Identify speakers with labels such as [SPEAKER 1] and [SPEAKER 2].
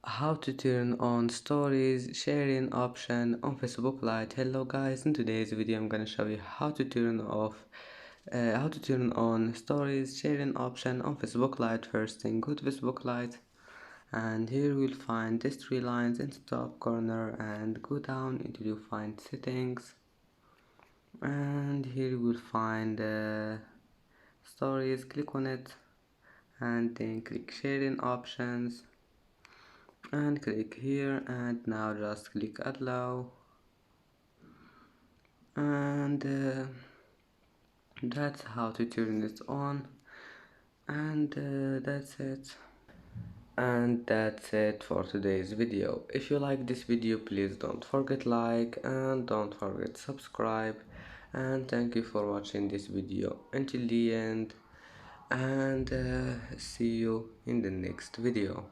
[SPEAKER 1] How to turn on stories sharing option on Facebook Lite. Hello guys, in today's video I'm gonna show you how to turn on stories sharing option on Facebook Lite. First thing, go to Facebook Lite, and here we'll find these three lines in the top corner, and go down until you find settings, and here you will find stories. Click on it, and then click sharing options, and click here, and now just click allow, and that's how to turn it on. And that's it for today's video. If you like this video, please don't forget like and don't forget subscribe, and thank you for watching this video until the end, and see you in the next video.